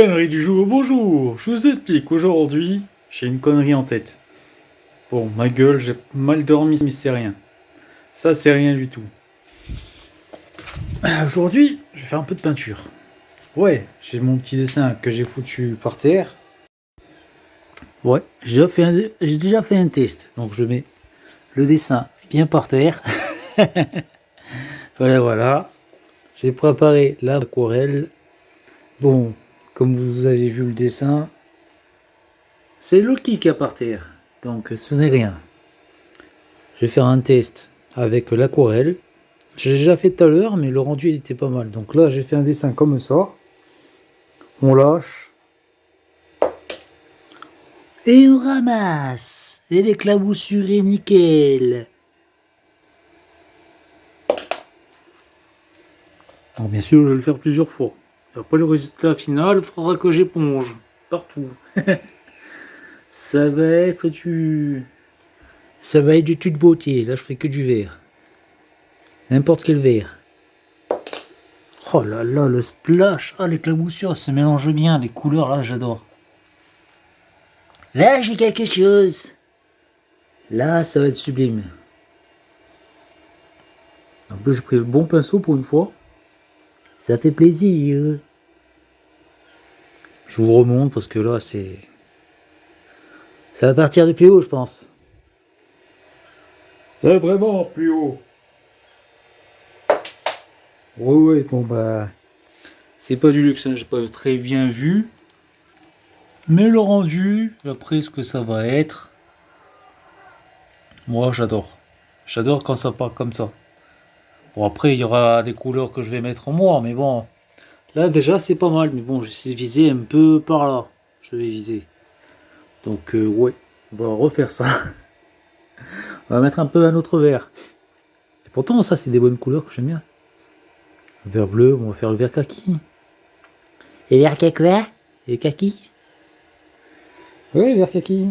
conneries du jour, bonjour. Je vous explique, aujourd'hui, j'ai une connerie en tête. Bon, ma gueule, j'ai mal dormi, mais c'est rien. Ça, c'est rien du tout. Aujourd'hui, je vais faire un peu de peinture. Ouais, j'ai mon petit dessin que j'ai foutu par terre. Ouais, j'ai déjà fait un test. Donc je mets le dessin bien par terre. Voilà. J'ai préparé l'aquarelle. Bon, comme vous avez vu le dessin, c'est Loki qui a par terre. Donc ce n'est rien. Je vais faire un test avec l'aquarelle. J'ai déjà fait tout à l'heure, mais le rendu il était pas mal. Donc là, j'ai fait un dessin comme ça. On lâche. Et on ramasse. Et l'éclaboussure est nickel. Alors bien sûr, je vais le faire plusieurs fois. Et après le résultat final, il faudra que j'éponge. Partout. Ça va être de toute beauté. Là, je ferai que du vert. N'importe quel vert. Oh là là, le splash. Ah, l'éclaboussure, ça se mélange bien. Les couleurs, là, j'adore. Là, j'ai quelque chose. Là, ça va être sublime. En plus, j'ai pris le bon pinceau pour une fois. Ça fait plaisir. Je vous remonte parce que là, c'est... Ça va partir de plus haut, je pense. Vraiment, plus haut. Ouais, bon bah... C'est pas du luxe, hein, j'ai pas très bien vu. Mais le rendu, après ce que ça va être... Moi, j'adore. J'adore quand ça part comme ça. Bon, après, il y aura des couleurs que je vais mettre en moi, mais bon... Là, déjà, c'est pas mal, mais bon, j'essaie de viser un peu par là. Je vais viser. Donc, ouais, on va refaire ça. On va mettre un peu un autre vert. Et pourtant, ça, c'est des bonnes couleurs que j'aime bien. Le vert bleu, on va faire le vert kaki. Et vert quoi? Et kaki? Ouais, vert kaki.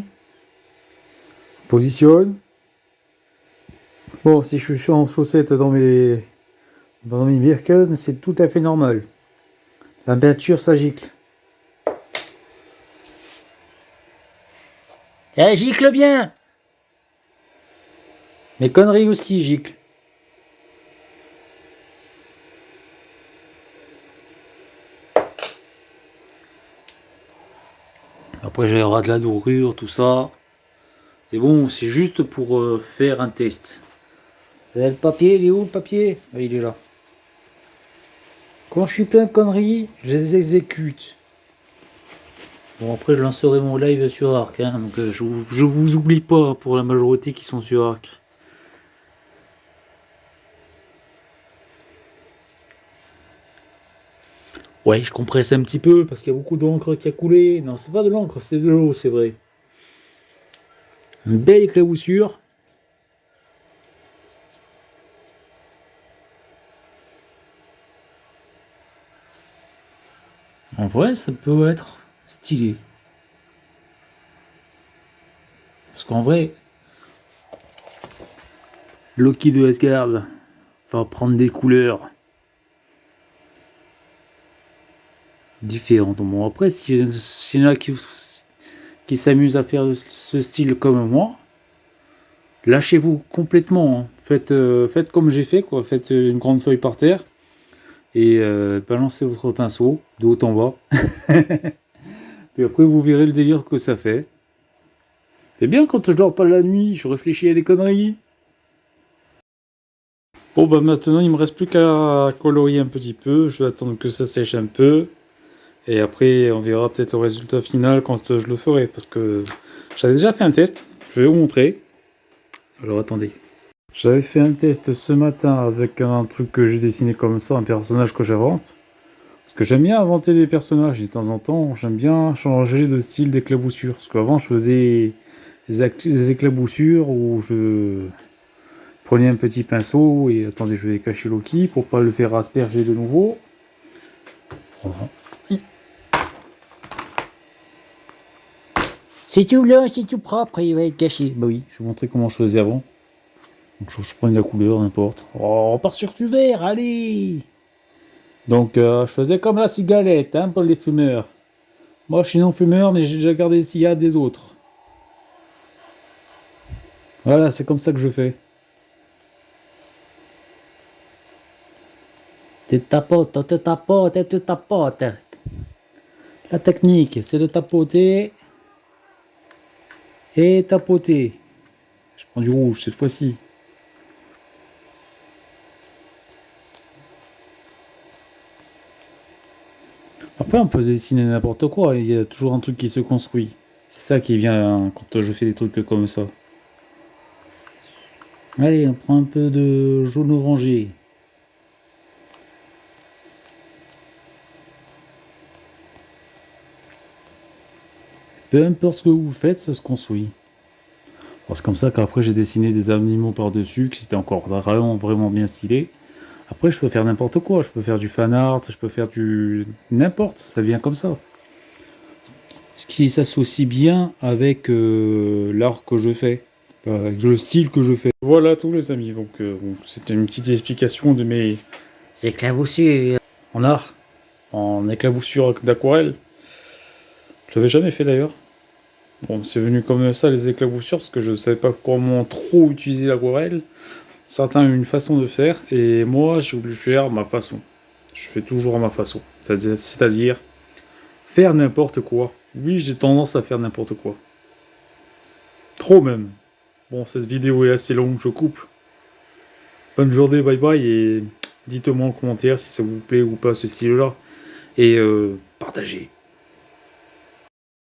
On positionne. Bon, si je suis en chaussettes dans mes Birken, c'est tout à fait normal. La peinture, ça gicle. Elle gicle bien. Mes conneries aussi giclent. Après, j'ai de la dorure, tout ça. Et bon, c'est juste pour faire un test. Le papier, il est où le papier? Ah, il est là. Quand je suis plein de conneries, je les exécute. Bon, après, je lancerai mon live sur Arc. Hein, donc, je vous oublie pas pour la majorité qui sont sur Arc. Ouais, je compresse un petit peu parce qu'il y a beaucoup d'encre qui a coulé. Non, c'est pas de l'encre, c'est de l'eau, c'est vrai. Une belle éclaboussure. En vrai, ça peut être stylé. Parce qu'en vrai, Loki de Asgard va prendre des couleurs différentes. Bon, après, s'il y en a qui s'amusent à faire ce style comme moi, lâchez-vous complètement. Hein. Faites comme j'ai fait, quoi. Faites une grande feuille par terre et balancez votre pinceau de haut en bas. Puis après, vous verrez le délire que ça fait. C'est bien quand je dors pas la nuit, je réfléchis à des conneries. Bon, bah maintenant, il me reste plus qu'à colorier un petit peu. Je vais attendre que ça sèche un peu. Et après, on verra peut-être le résultat final quand je le ferai. Parce que j'avais déjà fait un test. Je vais vous montrer. Alors, attendez. J'avais fait un test ce matin avec un truc que j'ai dessiné comme ça, un personnage que j'avance. Parce que j'aime bien inventer des personnages et de temps en temps, j'aime bien changer de style d'éclaboussure. Parce qu'avant, je faisais des éclaboussures où je prenais un petit pinceau et attendez, je vais cacher Loki pour pas le faire asperger de nouveau. C'est tout là, c'est tout propre, il va être caché. Bah oui, je vais vous montrer comment je faisais avant. Donc je prends la couleur, n'importe. Oh, on part sur du vert, allez. Donc je faisais comme la cigalette, hein, pour les fumeurs. Moi, je suis non-fumeur, mais j'ai déjà gardé les cigarettes des autres. Voilà, c'est comme ça que je fais. Tu tapotes, tu tapotes, tu tapotes. La technique, c'est de tapoter et tapoter. Je prends du rouge cette fois-ci. Après, on peut dessiner n'importe quoi. Il y a toujours un truc qui se construit. C'est ça qui est bien hein, quand je fais des trucs comme ça. Allez, on prend un peu de jaune orangé. Peu importe ce que vous faites, ça se construit. Alors, c'est comme ça qu'après j'ai dessiné des animaux par-dessus, qui c'était encore vraiment, vraiment bien stylé. Après, je peux faire n'importe quoi. Je peux faire du fan art, je peux faire du n'importe. Ça vient comme ça. Ce qui s'associe bien avec l'art que je fais, avec le style que je fais. Voilà tous les amis. Donc, c'était une petite explication de mes Éclaboussures. en art, en éclaboussure d'aquarelle. Je l'avais jamais fait d'ailleurs. Bon, c'est venu comme ça les éclaboussures parce que je ne savais pas comment trop utiliser l'aquarelle. Certains ont une façon de faire et moi j'ai voulu faire à ma façon. Je fais toujours à ma façon. C'est-à-dire faire n'importe quoi. Oui, j'ai tendance à faire n'importe quoi. Trop même. Bon, cette vidéo est assez longue, je coupe. Bonne journée, bye bye et dites-moi en commentaire si ça vous plaît ou pas ce style-là. Et partagez.